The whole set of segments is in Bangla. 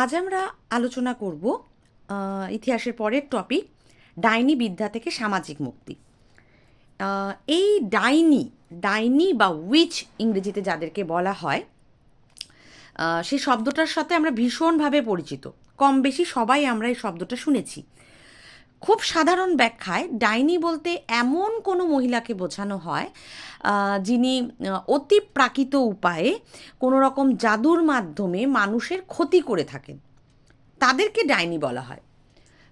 আজ আমরা আলোচনা করব ইতিহাসের পরের টপিক ডাইনি বিদ্যা থেকে সামাজিক মুক্তি। এই ডাইনি ডাইনি বা উইচ ইংরেজিতে যাদেরকে বলা হয়, সেই শব্দটার সাথে আমরা ভীষণভাবে পরিচিত। কম বেশি সবাই আমরা এই শব্দটা শুনেছি। খুব সাধারণ ব্যাখ্যায় ডাইনি বলতে এমন কোনো মহিলাকে বোঝানো হয় যিনি অতি প্রাকৃত উপায়ে কোনো রকম জাদুর মাধ্যমে মানুষের ক্ষতি করে থাকেন, তাদেরকে ডাইনি বলা হয়।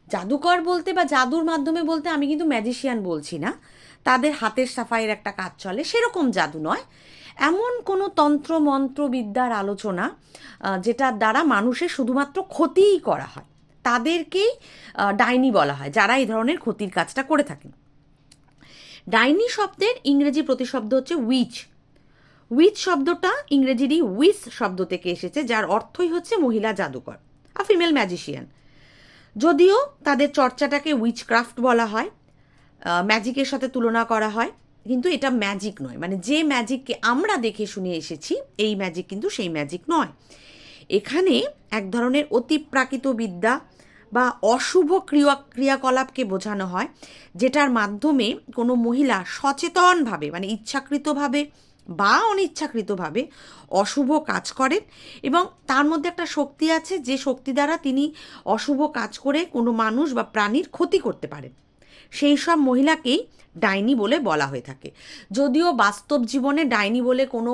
জাদুকর বলতে বা জাদুর মাধ্যমে বলতে আমি কিন্তু ম্যাজিশিয়ান বলছি না, তাদের হাতের সাফাইয়ের একটা কাজ চলে সেরকম জাদু নয়, এমন কোনো তন্ত্র মন্ত্রবিদ্যার আলোচনা যেটার দ্বারা মানুষের শুধুমাত্র ক্ষতিই করা হয়, তাদেরকেই ডাইনি বলা হয়, যারা এই ধরনের ক্ষতির কাজটা করে থাকেন। ডাইনি শব্দের ইংরেজি প্রতিশব্দ হচ্ছে উইচ। উইচ শব্দটা ইংরেজিরই উইস শব্দ থেকে এসেছে, যার অর্থই হচ্ছে মহিলা জাদুকর, ফিমেল ম্যাজিশিয়ান। যদিও তাদের চর্চাটাকে উইচক্রাফট বলা হয়, ম্যাজিকের সাথে তুলনা করা হয়, কিন্তু এটা ম্যাজিক নয়। মানে যে ম্যাজিককে আমরা দেখে শুনে এসেছি এই ম্যাজিক কিন্তু সেই ম্যাজিক নয়। এখানে এক ধরনের অতিপ্রাকৃত বিদ্যা বা অশুভ ক্রিয়াকলাপকে বোঝানো হয়, যেটার মাধ্যমে কোনো মহিলা সচেতনভাবে, মানে ইচ্ছাকৃতভাবে বা অনিচ্ছাকৃতভাবে অশুভ কাজ করেন, এবং তার মধ্যে একটা শক্তি আছে যে শক্তি দ্বারা তিনি অশুভ কাজ করে কোনো মানুষ বা প্রাণীর ক্ষতি করতে পারেন। সেই সব মহিলাকেই ডাইনি বলে বলা হয়ে থাকে। যদিও বাস্তব জীবনে ডাইনি বলে কোনো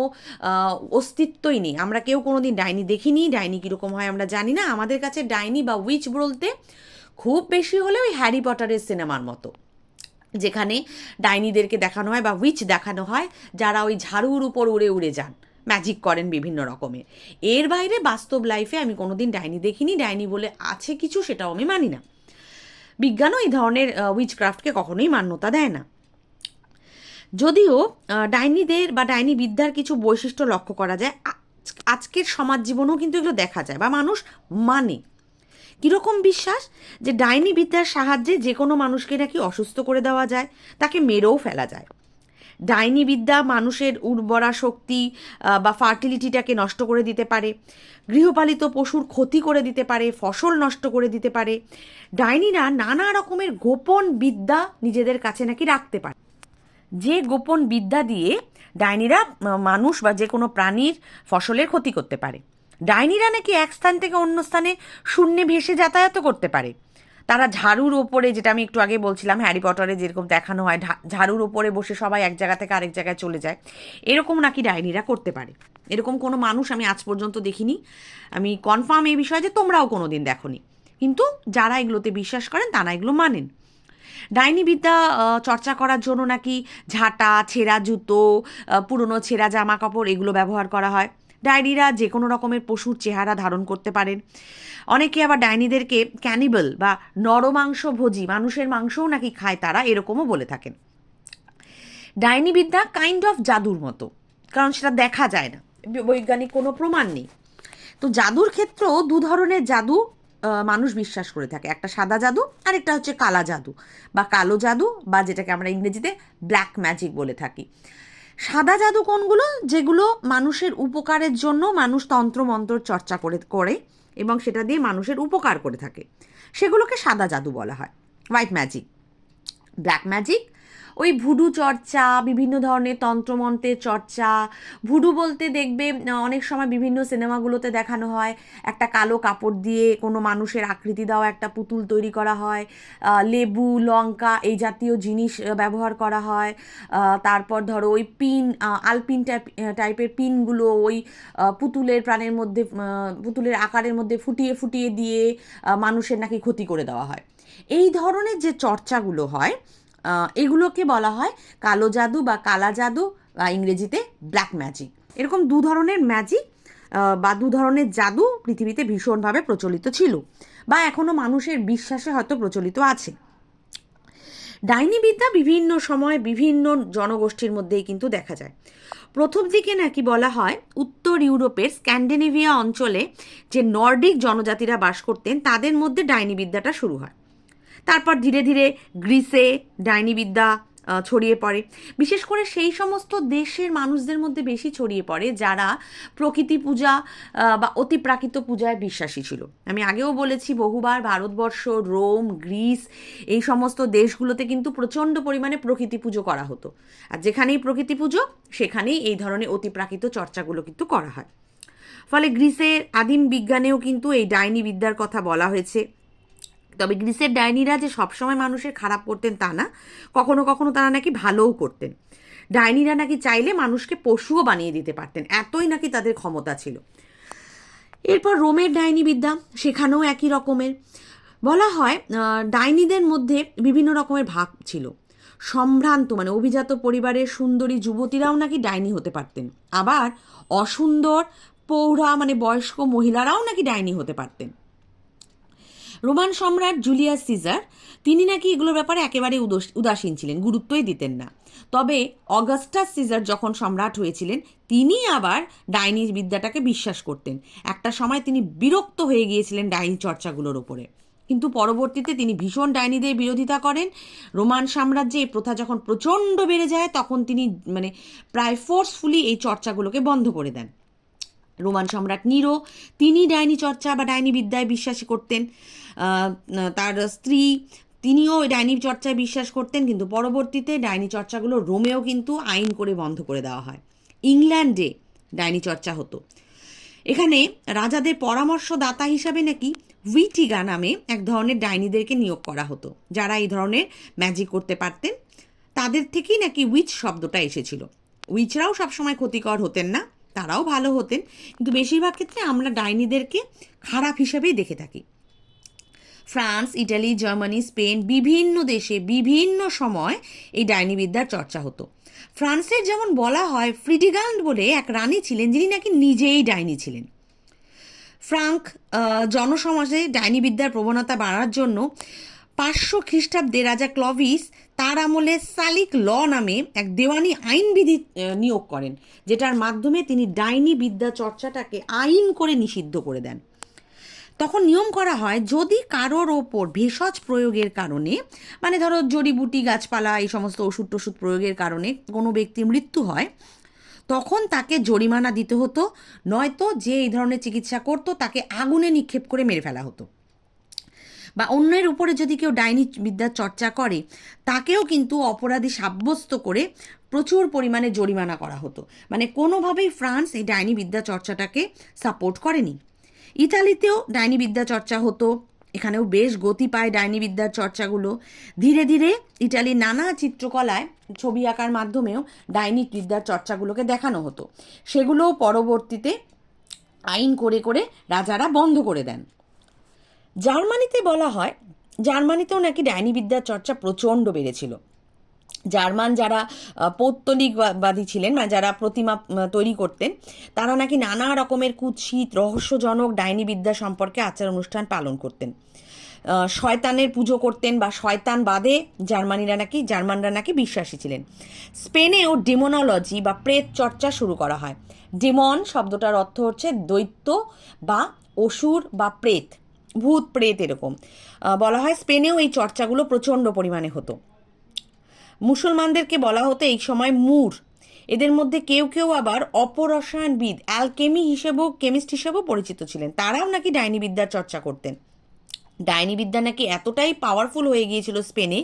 অস্তিত্বই নেই, আমরা কেউ কোনো দিন ডাইনি দেখিনি, ডাইনি কীরকম হয় আমরা জানি না। আমাদের কাছে ডাইনি বা উইচ বলতে খুব বেশি হলে ওই হ্যারি পটারের সিনেমার মতো, যেখানে ডাইনিদেরকে দেখানো হয় বা উইচ দেখানো হয় যারা ওই ঝাড়ুর উপর উড়ে উড়ে যান, ম্যাজিক করেন বিভিন্ন রকমের। এর বাইরে বাস্তব লাইফে আমি কোনোদিন ডাইনি দেখিনি, ডাইনি বলে আছে কিছু সেটাও আমি মানি না। বিজ্ঞানও এই ধরনের উইচক্রাফটকে কখনোই মান্যতা দেয় না। যদিও ডাইনিদের বা ডাইনি বিদ্যার কিছু বৈশিষ্ট্য লক্ষ্য করা যায়, আজকের সমাজ জীবনেও কিন্তু এগুলো দেখা যায় বা মানুষ মানে। কীরকম বিশ্বাস? যে ডাইনি বিদ্যার সাহায্যে যে কোনো মানুষকে নাকি অসুস্থ করে দেওয়া যায়, তাকে মেরেও ফেলা যায়। ডাইনি বিদ্যা মানুষের উর্বরা শক্তি বা ফার্টিলিটিটাকে নষ্ট করে দিতে পারে, গৃহপালিত পশুর ক্ষতি করে দিতে পারে, ফসল নষ্ট করে দিতে পারে। ডাইনিরা নানা রকমের গোপন বিদ্যা নিজেদের কাছে নাকি রাখতে পারে, যে গোপন বিদ্যা দিয়ে ডাইনিরা মানুষ বা যে কোনো প্রাণীর ফসলের ক্ষতি করতে পারে। ডাইনিরা নাকি এক স্থান থেকে অন্য স্থানে শূন্যে ভেসে যাতায়াত করতে পারে। তারা ঝাড়ুর ওপরে, যেটা আমি একটু আগে বলছিলাম হ্যারি পটারে যেরকম দেখানো হয়, ঝাড়ুর ওপরে বসে সবাই এক জায়গা থেকে আরেক জায়গায় চলে যায়, এরকম নাকি ডাইনিরা করতে পারে। এরকম কোনো মানুষ আমি আজ পর্যন্ত দেখিনি। আমি কনফার্ম এই বিষয়ে যে তোমরাও কোনো দিন দেখোনি, কিন্তু যারা এগুলোতে বিশ্বাস করেন তারা এগুলো মানেন। ডাইনি বিদ্যা চর্চা করার জন্য নাকি ঝাঁটা, ছেঁড়া জুতো, পুরনো ছেঁড়া জামা কাপড় এগুলো ব্যবহার করা হয়। ডাইনিরা যে কোনো রকমের পশুর চেহারা ধারণ করতে পারেন। অনেকে আবার ডাইনিদেরকে ক্যানিবল বা নরমাংসভোজী, মানুষের মাংসও নাকি খায় তারা, এরকমও বলে থাকেন। ডাইনি বিদ্যা কাইন্ড অফ জাদুর মতো, কারণ সেটা দেখা যায় না, বৈজ্ঞানিক কোনো প্রমাণ নেই। তো জাদুর ক্ষেত্রেও দু ধরনের জাদু মানুষ বিশ্বাস করে থাকে, একটা সাদা জাদু আর একটা হচ্ছে কালা জাদু বা কালো জাদু, বা যেটাকে আমরা ইংরেজিতে ব্ল্যাক ম্যাজিক বলে থাকি। সাদা জাদু কোনগুলো? যেগুলো মানুষের উপকারের জন্য মানুষ তন্ত্রমন্ত্র চর্চা করে এবং সেটা দিয়ে মানুষের উপকার করে থাকে, সেগুলোকে সাদা জাদু বলা হয়, হোয়াইট ম্যাজিক। ব্ল্যাক ম্যাজিক ওই ভুডু চর্চা, বিভিন্ন ধরনের তন্ত্রমন্ত্রের চর্চা। ভুডু বলতে দেখবে অনেক সময় বিভিন্ন সিনেমাগুলোতে দেখানো হয়, একটা কালো কাপড় দিয়ে কোনো মানুষের আকৃতি দেওয়া একটা পুতুল তৈরি করা হয়, লেবু, লঙ্কা এই জাতীয় জিনিস ব্যবহার করা হয়। তারপর ধরো ওই পিন, আলপিন টাইপের পিনগুলো ওই পুতুলের প্রাণের মধ্যে, পুতুলের আকারের মধ্যে ফুটিয়ে ফুটিয়ে দিয়ে মানুষের নাকি ক্ষতি করে দেওয়া হয়। এই ধরনের যে চর্চাগুলো হয় এগুলোকে বলা হয় কালো জাদু বা কালা জাদু, বা ইংরেজিতে ব্ল্যাক ম্যাজিক। এরকম দু ধরনের ম্যাজিক বা দু ধরনের জাদু পৃথিবীতে ভীষণভাবে প্রচলিত ছিল, বা এখনও মানুষের বিশ্বাসে হয়তো প্রচলিত আছে। ডাইনি বিদ্যা বিভিন্ন সময় বিভিন্ন জনগোষ্ঠীর মধ্যেই কিন্তু দেখা যায়। প্রথম দিকে নাকি বলা হয় উত্তর ইউরোপের স্ক্যান্ডিনেভিয়া অঞ্চলে যে নর্ডিক জনজাতিরা বাস করতেন তাদের মধ্যে ডাইনি বিদ্যাটা শুরু হয়। তারপর ধীরে ধীরে গ্রিসে ডাইনি বিদ্যা ছড়িয়ে পড়ে, বিশেষ করে সেই সমস্ত দেশের মানুষদের মধ্যে বেশি ছড়িয়ে পড়ে যারা প্রকৃতি পূজা বা অতিপ্রাকৃত পূজায় বিশ্বাসী ছিল। আমি আগেও বলেছি বহুবার, ভারতবর্ষ, রোম, গ্রিস, এই সমস্ত দেশগুলোতে কিন্তু প্রচণ্ড পরিমাণে প্রকৃতি পুজো করা হতো। আর যেখানেই প্রকৃতি পুজো সেখানেই এই ধরনের অতিপ্রাকৃত চর্চাগুলো কিন্তু করা হয়। ফলে গ্রিসের আদিম বিজ্ঞানেও কিন্তু এই ডাইনি বিদ্যার কথা বলা হয়েছে। তবে গ্রিসের ডাইনিরা যে সবসময় মানুষের খারাপ করতেন তা না, কখনো কখনো তারা নাকি ভালোও করতেন। ডাইনিরা নাকি চাইলে মানুষকে পশুও বানিয়ে দিতে পারতেন, এতই নাকি তাদের ক্ষমতা ছিল। এরপর রোমের ডাইনি বিদ্যা, সেখানেও একই রকমের। বলা হয় ডাইনিদের মধ্যে বিভিন্ন রকমের ভাগ ছিল। সম্ভ্রান্ত মানে অভিজাত পরিবারের সুন্দরী যুবতীরাও নাকি ডাইনি হতে পারতেন, আবার অসুন্দর পৌঢ়া মানে বয়স্ক মহিলারাও নাকি ডাইনি হতে পারতেন। রোমান সম্রাট জুলিয়াস সিজার, তিনি নাকি এগুলোর ব্যাপারে একেবারে উদাসীন ছিলেন, গুরুত্বই দিতেন না। তবে অগাস্টাস সিজার যখন সম্রাট হয়েছিলেন, তিনি আবার ডাইনি বিদ্যাটাকে বিশ্বাস করতেন। একটা সময় তিনি বিরক্ত হয়ে গিয়েছিলেন ডাইনি চর্চাগুলোর ওপরে, কিন্তু পরবর্তীতে তিনি ভীষণ ডাইনিদের বিরোধিতা করেন। রোমান সাম্রাজ্যে এই প্রথা যখন প্রচণ্ড বেড়ে যায়, তখন তিনি মানে প্রায় ফোর্সফুলি এই চর্চাগুলোকে বন্ধ করে দেন। রোমান সম্রাট নিরো, তিনি ডাইনি চর্চা বা ডাইনি বিদ্যায় বিশ্বাসী করতেন। তার স্ত্রী, তিনিও ডাইনি চর্চায় বিশ্বাস করতেন, কিন্তু পরবর্তীতে ডাইনি চর্চাগুলো রোমেও কিন্তু আইন করে বন্ধ করে দেওয়া হয়। ইংল্যান্ডে ডাইনি চর্চা হতো। এখানে রাজাদের পরামর্শদাতা হিসাবে নাকি উইটিগা নামে এক ধরনের ডাইনিদেরকে নিয়োগ করা হতো, যারা এই ধরনের ম্যাজিক করতে পারতেন। তাদের থেকেই নাকি উইচ শব্দটা এসেছিল। উইচরাও সবসময় ক্ষতিকর হতেন না, তারাও ভালো হতেন, কিন্তু বেশিরভাগ ক্ষেত্রে আমরা ডাইনিদেরকে খারাপ হিসাবেই দেখে থাকি। ফ্রান্স, ইটালি, জার্মানি, স্পেন, বিভিন্ন দেশে বিভিন্ন সময় এই ডাইনি বিদ্যার চর্চা হতো। ফ্রান্সের যেমন বলা হয় ফ্রিডিগান্ড বলে এক রানী ছিলেন, যিনি নাকি নিজেই ডাইনি ছিলেন। ফ্রাঙ্ক জনসমাজে ডাইনি বিদ্যার প্রবণতা বাড়ার জন্য 500 খ্রিস্টাব্দে রাজা ক্লভিস তার আমলে সালিক ল নামে এক দেওয়ানি আইনবিধি নিয়োগ করেন, যেটার মাধ্যমে তিনি ডাইনি বিদ্যা চর্চাটাকে আইন করে নিষিদ্ধ করে দেন। তখন নিয়ম করা হয়, যদি কারোর ওপর ভেষজ প্রয়োগের কারণে, মানে ধরো জড়িবুটি, গাছপালা, এই সমস্ত ওষুধ টষুধ প্রয়োগের কারণে কোনো ব্যক্তির মৃত্যু হয়, তখন তাকে জরিমানা দিতে হতো, নয়তো যে এই ধরনের চিকিৎসা করতো তাকে আগুনে নিক্ষেপ করে মেরে ফেলা হতো। বা অন্যের উপরে যদি কেউ ডাইনি বিদ্যার চর্চা করে, তাকেও কিন্তু অপরাধী সাব্যস্ত করে প্রচুর পরিমাণে জরিমানা করা হতো। মানে কোনোভাবেই ফ্রান্স এই ডাইনি বিদ্যা চর্চাটাকে সাপোর্ট করেনি। ইতালিতেও ডাইনি বিদ্যা চর্চা হতো, এখানেও বেশ গতি পায় ডাইনি বিদ্যার চর্চাগুলো। ধীরে ধীরে ইটালির নানা চিত্রকলায়, ছবি আঁকার মাধ্যমেও ডাইনি বিদ্যার চর্চাগুলোকে দেখানো হতো। সেগুলোও পরবর্তীতে আইন করে করে রাজারা বন্ধ করে দেন। জার্মানিতে বলা হয়, জার্মানিতেও নাকি ডাইনি বিদ্যার চর্চা প্রচণ্ড বেড়েছিল। জার্মান যারা পৌত্তলিকবাদী ছিলেন, মানে যারা প্রতিমা তৈরি করতেন, তারা নাকি নানা রকমের কুৎসিত রহস্যজনক ডাইনি বিদ্যা সম্পর্কে আচার অনুষ্ঠান পালন করতেন। শয়তানের পুজো করতেন বা শয়তান বাদে জার্মানরা নাকি বিশ্বাসী ছিলেন। স্পেনেও ডেমোনোলজি বা প্রেত চর্চা শুরু করা হয়। ডেমন শব্দটার অর্থ হচ্ছে দৈত্য বা অসুর বা প্রেত, ভূত প্রেত এরকম। বলা হয় স্পেনেও এই চর্চাগুলো প্রচণ্ড পরিমাণে হতো। মুসলমানদেরকে বলা হতো এই সময় মুর। এদের মধ্যে কেউ কেউ আবার অপরসায়নবিদ, কেমিস্ট হিসেবেও পরিচিত ছিলেন। তারাও নাকি ডাইনি বিদ্যার চর্চা করতেন। ডাইনি বিদ্যা নাকি এতটাই পাওয়ারফুল হয়ে গিয়েছিল স্পেনে,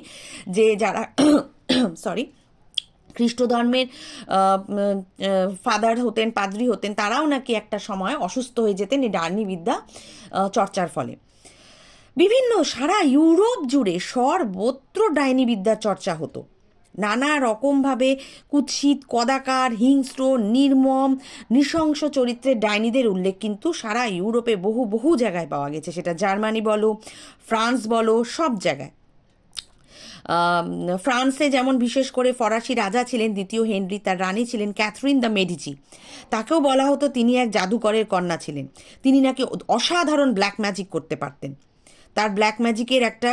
যে যারা খ্রিস্ট ধর্মের ফাদার হতেন, পাদ্রী হতেন, তারাও নাকি একটা সময় অসুস্থ হয়ে যেতেন এই ডাইনি বিদ্যা চর্চার ফলে। বিভিন্ন সারা ইউরোপ জুড়ে সর্বত্র ডাইনি বিদ্যার চর্চা হতো। নানা রকমভাবে কুৎসিত, কদাকার, হিংস্র, নির্মম, নৃশংস চরিত্রের ডাইনিদের উল্লেখ কিন্তু সারা ইউরোপে বহু বহু জায়গায় পাওয়া গেছে। সেটা জার্মানি বলো, ফ্রান্স বলো, সব জায়গায়। ফ্রান্সে যেমন বিশেষ করে ফরাসি রাজা ছিলেন দ্বিতীয় হেনরি, তার রানী ছিলেন ক্যাথরিন দ্য মেডিচি। তাকেও বলা হতো তিনি এক জাদুকরের কন্যা ছিলেন। তিনি নাকি অসাধারণ ব্ল্যাক ম্যাজিক করতে পারতেন। তার ব্ল্যাক ম্যাজিকের একটা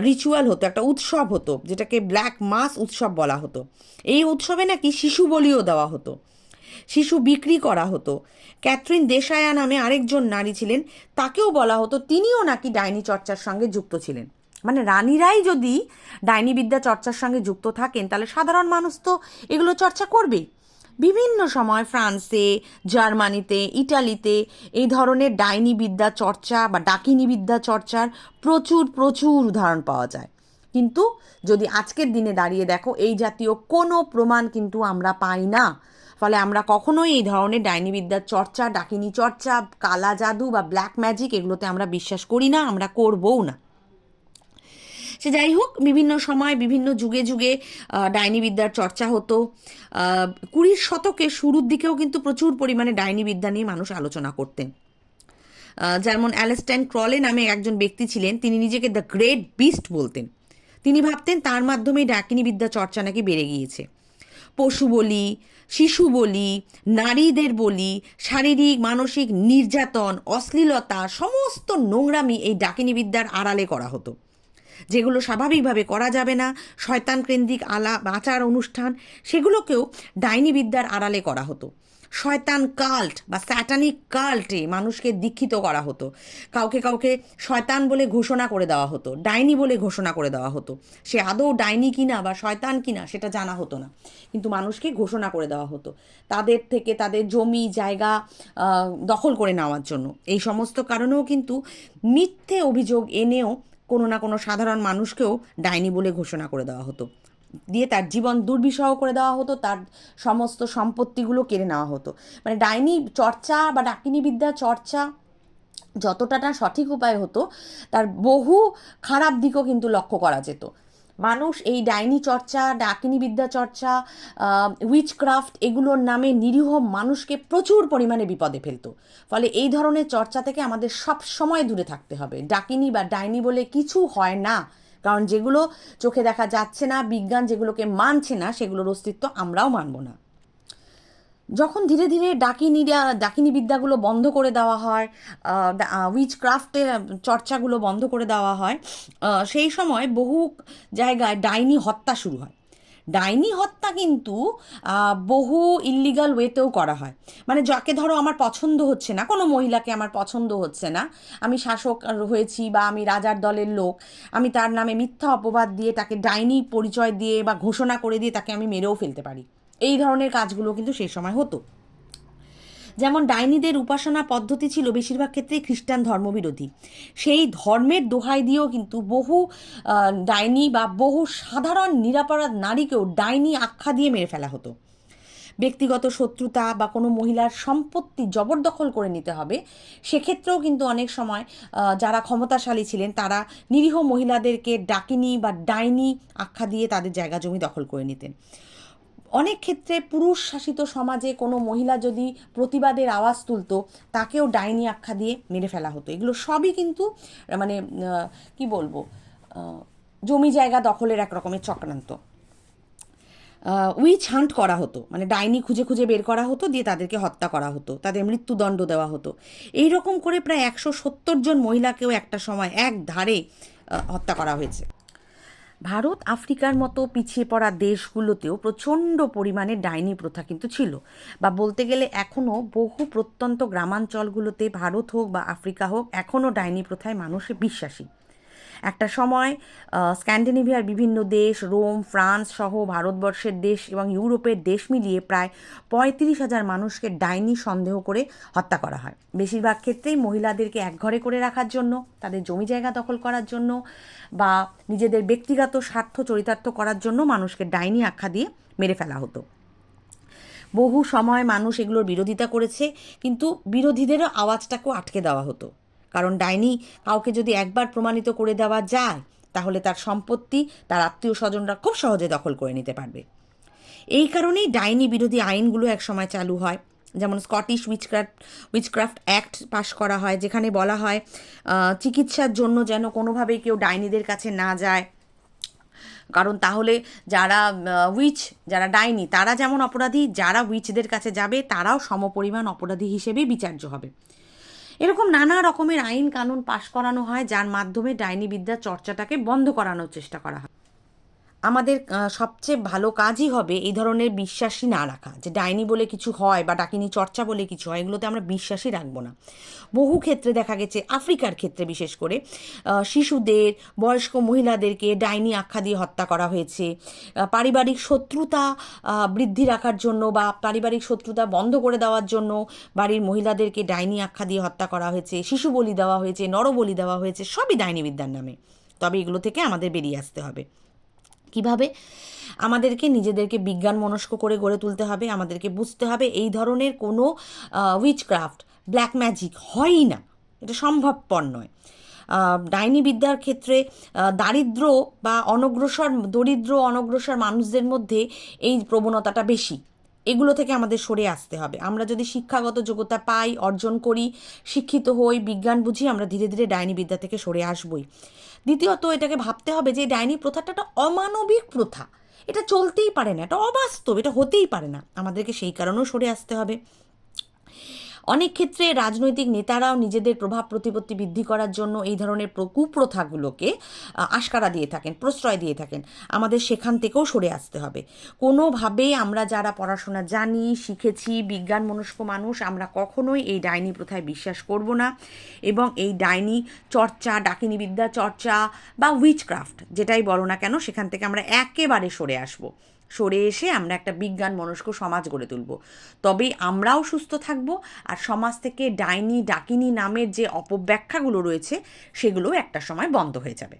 রিচুয়াল হতো, একটা উৎসব হতো, যেটাকে ব্ল্যাক মাস উৎসব বলা হতো। এই উৎসবে নাকি শিশু বলিও দেওয়া হতো, শিশু বিক্রি করা হতো। ক্যাথরিন দেশায়া নামে আরেকজন নারী ছিলেন, তাকেও বলা হতো তিনিও নাকি ডাইনি চর্চার সঙ্গে যুক্ত ছিলেন। মানে রানীরাই যদি ডাইনি বিদ্যা চর্চার সঙ্গে যুক্ত থাকেন, তাহলে সাধারণ মানুষ তো এগুলো চর্চা করবে। বিভিন্ন সময় ফ্রান্সে, জার্মানিতে, ইটালিতে এই ধরনের ডাইনি বিদ্যা চর্চা বা ডাকিনী বিদ্যা চর্চার প্রচুর প্রচুর উদাহরণ পাওয়া যায়। কিন্তু যদি আজকের দিনে দাঁড়িয়ে দেখো, এই জাতীয় কোনো প্রমাণ কিন্তু আমরা পাই না। ফলে আমরা কখনোই এই ধরনের ডাইনি বিদ্যার চর্চা, ডাকিনী চর্চা, কালা জাদু বা ব্ল্যাক ম্যাজিক এগুলোতে আমরা বিশ্বাস করি না, আমরা করবও না। সে যাই হোক, বিভিন্ন সময় বিভিন্ন যুগে যুগে ডাইনি বিদ্যার চর্চা হতো। 20 শতকের শুরুর দিকেও কিন্তু প্রচুর পরিমাণে ডাইনি বিদ্যা নিয়ে মানুষ আলোচনা করতেন। যেমন অ্যালেস্টাইন ক্রলে নামে একজন ব্যক্তি ছিলেন, তিনি নিজেকে দ্য গ্রেট বিস্ট বলতেন। তিনি ভাবতেন তার মাধ্যমেই ডাকিনী বিদ্যা চর্চা নাকি বেড়ে গিয়েছে। পশু বলি, শিশু বলি, নারীদের বলি, শারীরিক মানসিক নির্যাতন, অশ্লীলতা, সমস্ত নোংরামি এই ডাকিনী বিদ্যার আড়ালে করা হতো, যেগুলো স্বাভাবিকভাবে করা যাবে না। শয়তান কেন্দ্রিক আচার অনুষ্ঠান, সেগুলোকেও ডাইনি বিদ্যার আড়ালে করা হতো। শয়তান কাল্ট বা স্যাটানিক কাল্টে মানুষকে দীক্ষিত করা হতো। কাউকে কাউকে শয়তান বলে ঘোষণা করে দেওয়া হতো, ডাইনি বলে ঘোষণা করে দেওয়া হতো। সে আদৌ ডাইনি কিনা বা শয়তান কিনা সেটা জানা হতো না, কিন্তু মানুষকে ঘোষণা করে দেওয়া হতো তাদের থেকে তাদের জমি জায়গা দখল করে নেওয়ার জন্য। এই সমস্ত কারণেও কিন্তু মিথ্যে অভিযোগ এনেও কোনো না কোনো সাধারণ মানুষকেও ডাইনি বলে ঘোষণা করে দেওয়া হতো, দিয়ে তার জীবন দুর্বিষহ করে দেওয়া হতো, তার সমস্ত সম্পত্তিগুলো কেড়ে নেওয়া হতো। মানে ডাইনি চর্চা বা ডাকিনী বিদ্যা চর্চা যতটা না সঠিক উপায় হতো, তার বহু খারাপ দিকও কিন্তু লক্ষ্য করা যেত। মানুষ এই ডাইনি চর্চা, ডাকিনী বিদ্যা চর্চা, উইচক্রাফট এগুলোর নামে নিরীহ মানুষকে প্রচুর পরিমাণে বিপদে ফেলতো। ফলে এই ধরনের চর্চা থেকে আমাদের সব সময় দূরে থাকতে হবে। ডাকিনী বা ডাইনি বলে কিছু হয় না, কারণ যেগুলো চোখে দেখা যাচ্ছে না, বিজ্ঞান যেগুলোকে মানছে না, সেগুলোর অস্তিত্ব আমরাও মানব না। যখন ধীরে ধীরে ডাকিনী বিদ্যাগুলো বন্ধ করে দেওয়া হয়, উইচক্রাফটের চর্চাগুলো বন্ধ করে দেওয়া হয়, সেই সময় বহু জায়গায় ডাইনি হত্যা শুরু হয়। ডাইনি হত্যা কিন্তু বহু ইল্লিগাল ওয়েতেও করা হয়। মানে যাকে ধরো আমার পছন্দ হচ্ছে না, কোনো মহিলাকে আমার পছন্দ হচ্ছে না, আমি শাসক হয়েছি বা আমি রাজার দলের লোক, আমি তার নামে মিথ্যা অপবাদ দিয়ে তাকে ডাইনি পরিচয় দিয়ে বা ঘোষণা করে দিয়ে তাকে আমি মেরেও ফেলতে পারি। এই ধরনের কাজগুলো কিন্তু সেই সময় হতো। যেমন ডাইনিদের উপাসনা পদ্ধতি ছিল বেশিরভাগ ক্ষেত্রেই খ্রিস্টান ধর্মবিরোধী। সেই ধর্মের দোহাই দিয়েও কিন্তু বহু ডাইনি বা বহু সাধারণ নিরপরাধ নারীকেও ডাইনি আখ্যা দিয়ে মেরে ফেলা হতো। ব্যক্তিগত শত্রুতা বা কোনো মহিলার সম্পত্তি জবরদখল করে নিতে হবে, সেক্ষেত্রেও কিন্তু অনেক সময় যারা ক্ষমতাশালী ছিলেন তারা নিরীহ মহিলাদেরকে ডাকিনী বা ডাইনি আখ্যা দিয়ে তাদের জায়গা জমি দখল করে নিতেন। অনেক ক্ষেত্রে পুরুষ শাসিত সমাজে কোনো মহিলা যদি প্রতিবাদের আওয়াজ তুলতো, তাকেও ডাইনি আখ্যা দিয়ে মেরে ফেলা হতো। এগুলো সবই কিন্তু মানে কি বলবো, জমি জায়গা দখলের এক রকমের চক্রান্ত। উইচ হান্ট করা হতো, মানে ডাইনি খুঁজে খুঁজে বের করা হতো, দিয়ে তাদেরকে হত্যা করা হতো, তাদের মৃত্যুদণ্ড দেওয়া হতো। এই রকম করে প্রায় 170 জন মহিলাকেও একটা সময় এক ধারে হত্যা করা হয়েছে। ভারত, আফ্রিকার মতো পিছিয়ে পড়া দেশগুলোতেও প্রচণ্ড পরিমাণে ডাইনি প্রথা কিন্তু ছিল, বা বলতে গেলে এখনও বহু প্রত্যন্ত গ্রামাঞ্চলগুলোতে, ভারত হোক বা আফ্রিকা হোক, এখনও ডাইনি প্রথায় মানুষে বিশ্বাসী। একটা সময় স্ক্যান্ডিনেভিয়ার বিভিন্ন দেশ, রোম, ফ্রান্স সহ ভারতবর্ষের দেশ এবং ইউরোপের দেশ মিলিয়ে প্রায় 35,000 মানুষকে ডাইনি সন্দেহ করে হত্যা করা হয়। বেশিরভাগ ক্ষেত্রেই মহিলাদেরকে একঘরে করে রাখার জন্য, তাদের জমি জায়গা দখল করার জন্য বা নিজেদের ব্যক্তিগত স্বার্থ চরিতার্থ করার জন্য মানুষকে ডাইনি আখ্যা দিয়ে মেরে ফেলা হতো। বহু সময় মানুষ এগুলোর বিরোধিতা করেছে, কিন্তু বিরোধীদেরও আওয়াজটাকেও আটকে দেওয়া হতো। কারণ ডাইনি কাউকে যদি একবার প্রমাণিত করে দেওয়া যায়, তাহলে তার সম্পত্তি তার আত্মীয় স্বজনরা খুব সহজে দখল করে নিতে পারবে। এই কারণেই ডাইনি বিরোধী আইনগুলো একসময় চালু হয়। যেমন স্কটিশ উইচক্রাফট অ্যাক্ট পাশ করা হয়, যেখানে বলা হয় চিকিৎসার জন্য যেন কোনোভাবেই কেউ ডাইনিদের কাছে না যায়, কারণ তাহলে যারা যারা ডাইনি তারা যেমন অপরাধী, যারা উইচদের কাছে যাবে তারাও সমপরিমাণ অপরাধী হিসেবেই বিচার্য হবে। এরকম নানা রকমের আইন কানুন পাশ করানো হয়, যার মাধ্যমে ডাইনি বিদ্যা চর্চাটাকে বন্ধ করানোর চেষ্টা করা হয়। আমাদের সবচেয়ে ভালো কাজই হবে এই ধরনের বিশ্বাসই না রাখা, যে ডাইনি বলে কিছু হয় বা ডাকিনী চর্চা বলে কিছু হয়, এগুলোতে আমরা বিশ্বাসই রাখবো না। বহু ক্ষেত্রে দেখা গেছে, আফ্রিকার ক্ষেত্রে বিশেষ করে শিশুদের, বয়স্ক মহিলাদেরকে ডাইনি আখ্যা দিয়ে হত্যা করা হয়েছে। পারিবারিক শত্রুতা বৃদ্ধি রাখার জন্য বা পারিবারিক শত্রুতা বন্ধ করে দেওয়ার জন্য বাড়ির মহিলাদেরকে ডাইনি আখ্যা দিয়ে হত্যা করা হয়েছে, শিশু বলি দেওয়া হয়েছে, নরবলি দেওয়া হয়েছে, সবই ডাইনি বিদ্যার নামে। তবে এগুলো থেকে আমাদের বেরিয়ে আসতে হবে। কিভাবে? আমাদেরকে নিজেদেরকে বিজ্ঞান মনস্ক করে গড়ে তুলতে হবে। আমাদেরকে বুঝতে হবে এই ধরনের কোনো উইচক্রাফট, ব্ল্যাক ম্যাজিক হয়ই না, এটা সম্ভবপর নয়। ডাইনি বিদ্যার ক্ষেত্রে দারিদ্র বা দরিদ্র অনগ্রসর মানুষদের মধ্যে এই প্রবণতাটা বেশি। এগুলো থেকে আমাদের সরে আসতে হবে। আমরা যদি শিক্ষাগত যোগ্যতা পাই, অর্জন করি, শিক্ষিত হই, বিজ্ঞান বুঝি, আমরা ধীরে ধীরে ডাইনি বিদ্যা থেকে সরে আসবই। দ্বিতীয়ত, এটাকে ভাবতে হবে যে ডাইনি প্রথাটা একটা অমানবিক প্রথা, এটা চলতেই পারে না, এটা অবাস্তব, এটা হতেই পারে না। আমাদেরকে সেই কারণেও সরে আসতে হবে। অনেক ক্ষেত্রে রাজনৈতিক নেতারাও নিজেদের প্রভাব প্রতিপত্তি বৃদ্ধি করার জন্য এই ধরনের কুপ্রথাগুলোকে আশকারা দিয়ে থাকেন, প্রশ্রয় দিয়ে থাকেন। আমাদের সেখান থেকেও সরে আসতে হবে। কোনোভাবেই আমরা যারা পড়াশোনা জানি, শিখেছি, বিজ্ঞান মনস্ক মানুষ, আমরা কখনোই এই ডাইনি প্রথায় বিশ্বাস করব না। এবং এই ডাইনি চর্চা, ডাকিনী বিদ্যা চর্চা বা উইচক্রাফট যেটাই বলো না কেন, সেখান থেকে আমরা একেবারে সরে আসব। সরে এসে আমরা একটা বিজ্ঞান মনস্ক সমাজ গড়ে তুলব। তবেই আমরাও সুস্থ থাকব, আর সমাজ থেকে ডাইনি ডাকিনী নামের যে অপব্যাখ্যাগুলো রয়েছে সেগুলোও একটা সময় বন্ধ হয়ে যাবে।